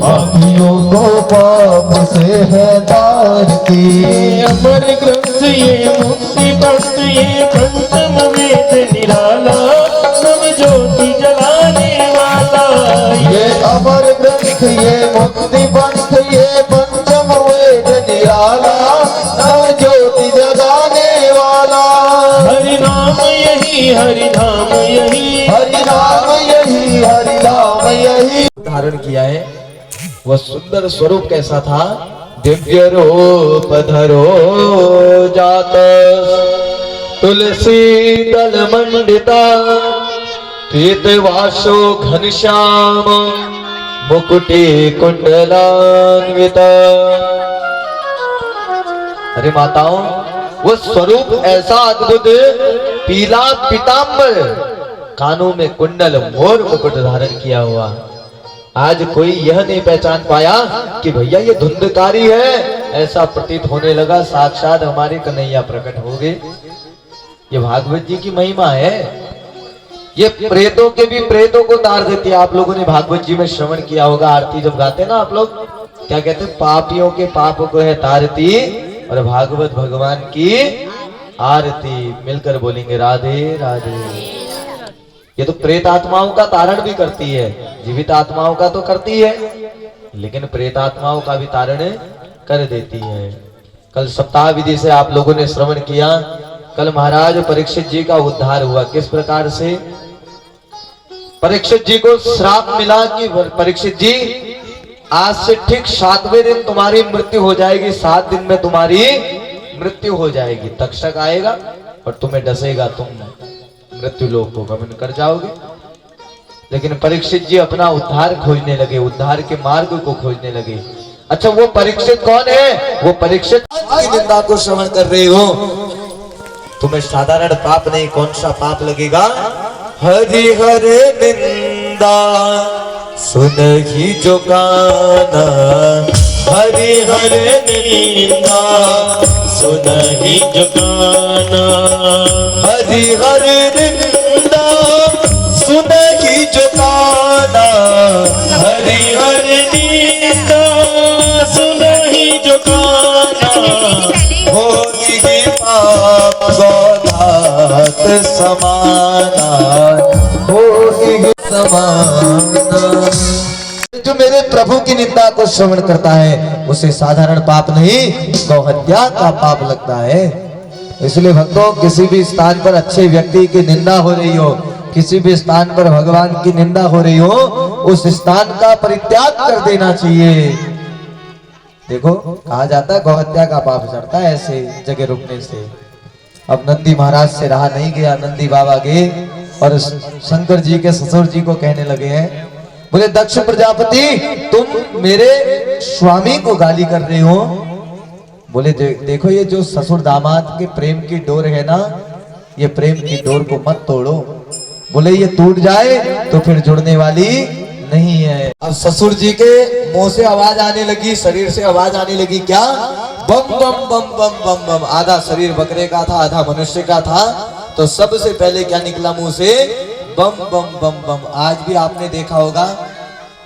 पापियों को पाप से है तारती। अमर ग्रंथ ये मुक्ति पंथ ये पंचम वेद निराला, नव ज्योति जलाने वाला। ये अमर ग्रंथ ये मुक्ति पंथ ये पंचम वेद निराला, नव ज्योति जगाने वाला। हरि नाम यही हरि नाम यही, हरि नाम यही हरि नाम यही। धारण किया है। वह सुंदर स्वरूप कैसा था? दिव्य रूप धरो जात, तुलसी दल मंडिता, पीत वासो घनश्याम, मुकुटे कुंडलान्विता। अरे माताओं, वो स्वरूप ऐसा अद्भुत, पीला पीतांबर, कानों में कुंडल, मोर मुकुट धारण किया हुआ। आज कोई यह नहीं पहचान पाया कि भैया ये धुंधकारी है। ऐसा प्रतीत होने लगा साक्षात हमारे कन्हैया प्रकट हो गए। ये भागवत जी की महिमा है। ये प्रेतों के भी प्रेतों को तार देती है। आप लोगों ने भागवत जी में श्रवण किया होगा, आरती जब गाते ना आप लोग, क्या कहते हैं? पापियों के पाप को है तारती और भागवत भगवान की आरती। मिलकर बोलेंगे राधे राधे। ये तो प्रेत आत्माओं का तारण भी करती है, जीवित आत्माओं का तो करती है, लेकिन प्रेत आत्माओं का भी तारण कर देती है। कल सप्ताह विधि से आप लोगों ने श्रवण किया। कल महाराज परीक्षित जी का उद्धार हुआ। किस प्रकार से? परीक्षित जी को श्राप मिला कि परीक्षित जी आज से ठीक 7वें दिन तुम्हारी मृत्यु हो जाएगी, 7 दिन में तुम्हारी मृत्यु हो जाएगी। तक्षक आएगा और तुम्हें डसेगा, तुम मृत्यु लोक को गमन कर जाओगे। लेकिन परीक्षित जी अपना उद्धार खोजने लगे, उद्धार के मार्ग को खोजने लगे। अच्छा, वो परीक्षित कौन है? वो परीक्षित की निंदा को श्रवण कर रहे हो, तुम्हें साधारण पाप नहीं, कौन सा पाप लगेगा? हरि हर निंदा सुन ही जो काना, हरि हर निंदा सुन ही जो काना, हरि हर निंदा सुन ही जो काना, हरि हर निंदा सुन ही जो काना, होगी पाप गौदात समाना, होगी समाना। जो मेरे प्रभु की निंदा को श्रवण करता है उसे साधारण पाप नहीं, गौहत्या का पाप लगता है। इसलिए भक्तों, किसी भी स्थान पर अच्छे व्यक्ति की निंदा हो रही हो, किसी भी स्थान पर भगवान की निंदा हो रही हो, उस स्थान का परित्याग कर देना चाहिए। देखो, कहा जाता है गौहत्या का पाप चढ़ता है ऐसे जगह रुकने से। अब नंदी महाराज से रहा नहीं गया, नंदी बाबा गए और शंकर जी के ससुर जी को कहने लगे हैं, बोले दक्ष प्रजापति, तुम मेरे स्वामी को गाली कर रहे हो। बोले देखो, ये जो ससुर दामाद के प्रेम की डोर है ना, ये प्रेम की डोर को मत तोड़ो। बोले ये टूट जाए तो फिर जुड़ने वाली नहीं है। अब ससुर जी के मुंह से आवाज आने लगी, शरीर से आवाज आने लगी, क्या? बम बम बम बम बम बम। आधा शरीर बकरे का था, आधा मनुष्य का था। तो सबसे पहले क्या निकला मुंह से? बम बम बम बम। आज भी आपने देखा होगा,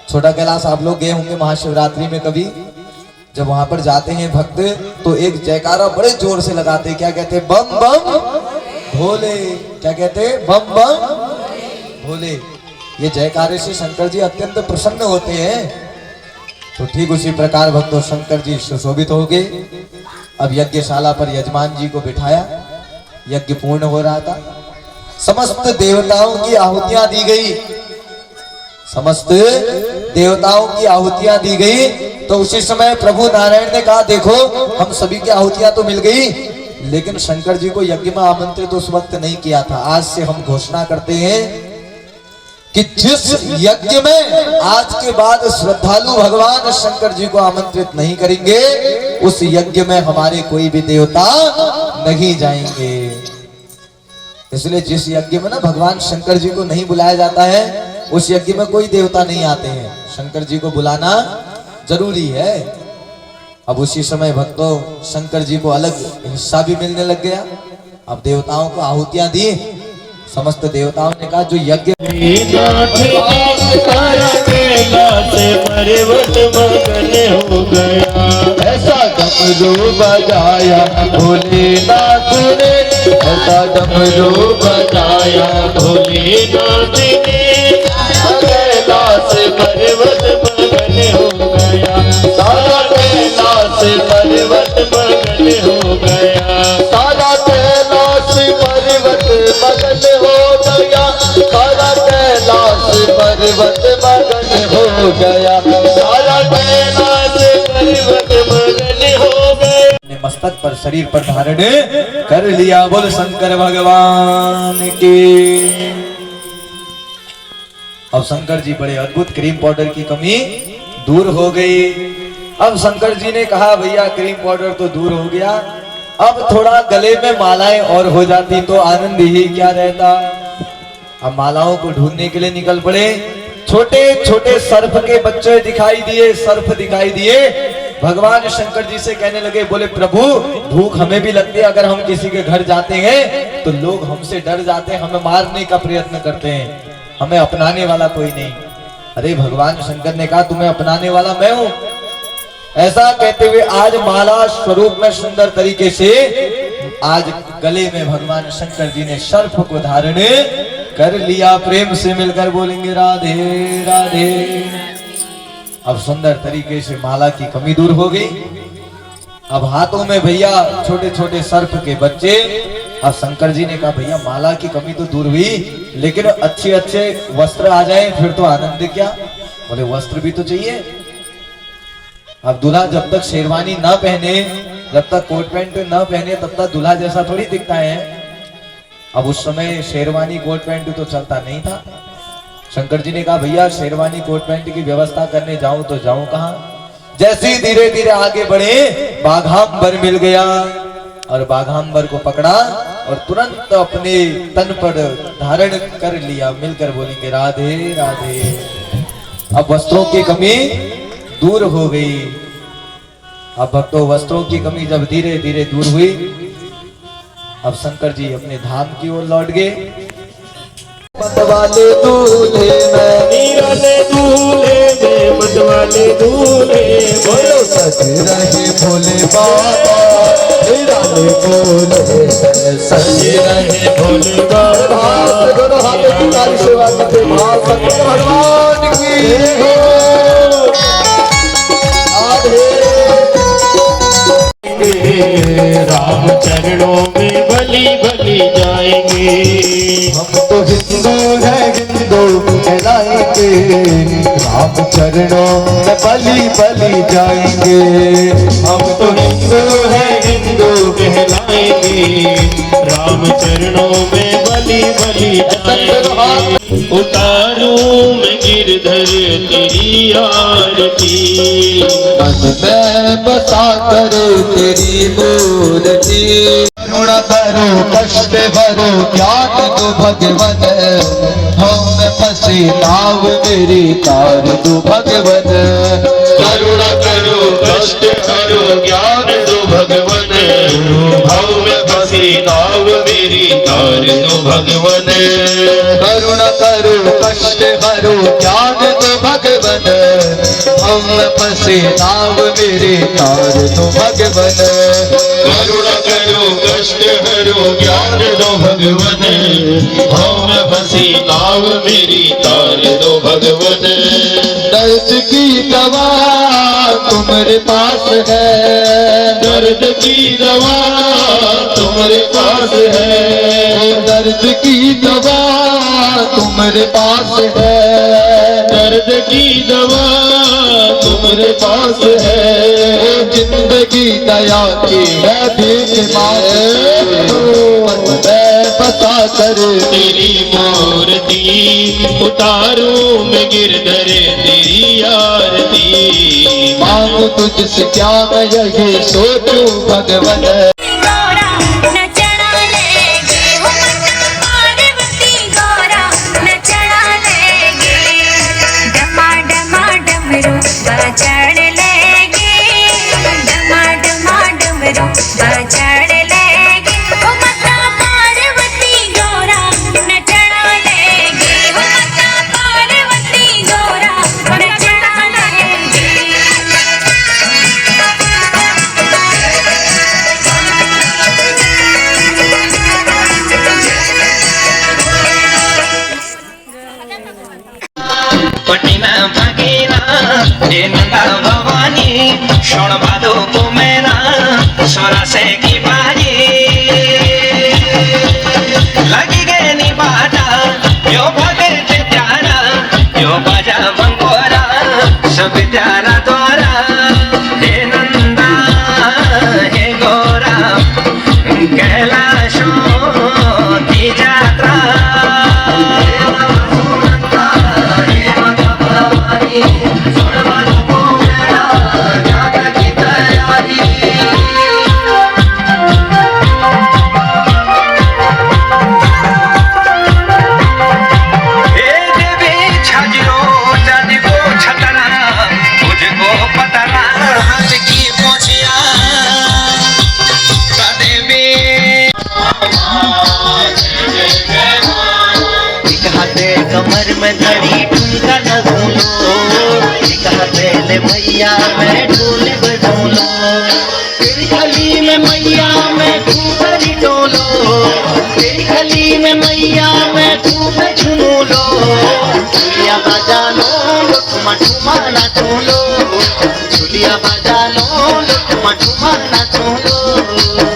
छोटा कैलाश आप लोग गए होंगे महाशिवरात्रि में कभी, जब वहां पर जाते हैं भक्त तो एक जयकारा बड़े जोर से लगाते, क्या कहते? बम बम भोले। क्या कहते? बम बम भोले। ये जयकारे से शंकर जी अत्यंत प्रसन्न होते हैं। तो ठीक उसी प्रकार भक्तों शंकर जी सुशोभित हो गए। अब यज्ञशाला पर यजमान जी को बिठाया, यज्ञ पूर्ण हो रहा था। समस्त देवताओं की आहुतियां दी गई, समस्त देवताओं की आहुतियां दी गई। तो उसी समय प्रभु नारायण ने कहा, देखो हम सभी की आहुतियां तो मिल गई, लेकिन शंकर जी को यज्ञ में आमंत्रित उस वक्त नहीं किया था। आज से हम घोषणा करते हैं कि जिस यज्ञ में आज के बाद श्रद्धालु भगवान शंकर जी को आमंत्रित नहीं करेंगे, उस यज्ञ में हमारे कोई भी देवता नहीं जाएंगे। इसलिए जिस यज्ञ में ना भगवान शंकर जी को नहीं बुलाया जाता है, उस यज्ञ में कोई देवता नहीं आते हैं। शंकर जी को बुलाना जरूरी है। अब उसी समय भक्तों शंकर जी को अलग हिस्सा भी मिलने लग गया। अब देवताओं को आहुतियां दी, समस्त देवताओं ने कहा जो यज्ञ पर्वत मगन हो गया। ऐसा डमरू बजाया भोलेनाथ ने, ऐसा डमरू बजाया भोलेनाथ ने कैलाश पर्वत मगन हो गया। सारा कैलाश पर्वत मगन हो गया। सारा कैलाश पर्वत मगन हो गया। सारा कैलाश पर्वत मगन हो गया। सारा कैलाश पर्वत मगन हो गया। अपने मस्तक पर शरीर पर धारण कर लिया। बोल शंकर भगवान की। अब शंकर जी बड़े अद्भुत, क्रीम पाउडर की कमी दूर हो गई। अब शंकर जी ने कहा भैया क्रीम पाउडर तो दूर हो गया, अब थोड़ा गले में मालाएं और हो जाती तो आनंद ही क्या रहता। अब मालाओं को ढूंढने के लिए निकल पड़े। छोटे छोटे सर्प के बच्चे दिखाई दिए, सर्प दिखाई दिए। भगवान शंकर जी से कहने लगे, बोले प्रभु भूख हमें भी लगती है, अगर हम किसी के घर जाते हैं तो लोग हमसे डर जाते हैं, हमें मारने का प्रयत्न करते हैं, हमें अपनाने वाला कोई नहीं। अरे भगवान शंकर ने कहा तुम्हें अपनाने वाला मैं हूं। ऐसा कहते हुए आज माला स्वरूप में सुंदर तरीके से आज गले में भगवान शंकर जी ने सर्प को धारण कर लिया। प्रेम से मिलकर बोलेंगे राधे राधे। अब सुंदर तरीके से माला की कमी दूर हो गई। अब हाथों में भैया छोटे छोटे सर्प के बच्चे। अब शंकर जी ने कहा भैया माला की कमी तो दूर हुई, लेकिन अच्छे अच्छे वस्त्र आ जाएं फिर तो आनंद क्या। बोले वस्त्र भी तो चाहिए। अब दूल्हा जब तक शेरवानी ना पहने, जब तक कोट पैंट ना पहने, तब तक दूल्हा जैसा थोड़ी दिखता है। अब उस समय शेरवानी कोट पैंट तो चलता नहीं था। शंकर जी ने कहा भैया शेरवानी कोट पैंट की व्यवस्था करने जाऊं तो जाऊं कहां। जैसे ही धीरे धीरे आगे बढ़े बाघांबर मिल गया और बाघांबर को पकड़ा और तुरंत अपने तन पर धारण कर लिया। मिलकर बोलेंगे राधे राधे। अब वस्त्रों की कमी दूर हो गई। अब भक्तों वस्त्रों की कमी जब धीरे धीरे दूर हुई, अब शंकर जी अपने धाम की ओर लौट गए। मतवाले दूल्हे में, निराले दूल्हे में, मतवाले दूल्हे बोलो सच रहे भोले बाबा। निराले दूल्हे में सच रहे भोले बाबा। दोनों हाथों की ताली सेवा करते महाशंकर भगवान की हो। राम चरणों में बलि बलि जाएंगे। हम तो हिंदू हैं हिंदू कहलाएंगे। राम चरणों में बलि बलि जाएंगे। हम तो हिंदू हैं हिंदू कहलाएंगे। राम चरणों में बलि बलि जाएंगे। उतारूं मैं गिरधर तेरी आरती। मन में बसा कर तेरी मूर्ति। ऋण करो कष्ट भरो ज्ञान दो भगवन। हम फंसी नाव मेरी तार दो भगवन। करुणा करो कष्ट करो ज्ञान दो भगवन। भाव में फंसी नाव मेरी तार दो भगवन। करुणा करो कष्ट भरो ज्ञान दो भगवन। हम फंसी नाव मेरी तार दो भगवन। करुणा करो कष्ट हरो ज्ञान दो भगवन। भाव में फंसी नाव मेरी तार दो भगवन। दर्द की दवा तुम्हारे पास है। दर्द की दवा तुम्हारे पास है। दर्द की दवा तुम्हारे पास है। दर्द की दवा तुम्हारे पास है। जिंदगी दया की है भीख मांगे। बता कर तेरी मूर्ति उतारूं मैं गिरधर तेरी आरती। मांगू तुझसे क्या मैं यही सोचूं भगवन। हे नंदा भवानी शोण भादो को मेरा सोरा से की बाजी लगी गए नी बाटा यो भगत प्यारा यो बाजा बंकोरा सब प्यारा द्वारा हे नंदा हे गोरा कैलाशो की यात्रा कमर में धड़ी ठुमका लगूं लो एक हाथे ले मैया मैं ढोल बजाऊं लो तेरी गली में मैया मैं खूब डोलो तेरी गली में मैया मैं खूब झूमू लो झुलिया बजा लो लुटमा ठुमा नाचो लो झुलिया बजा लो लुटमा ठुमा नाचो लो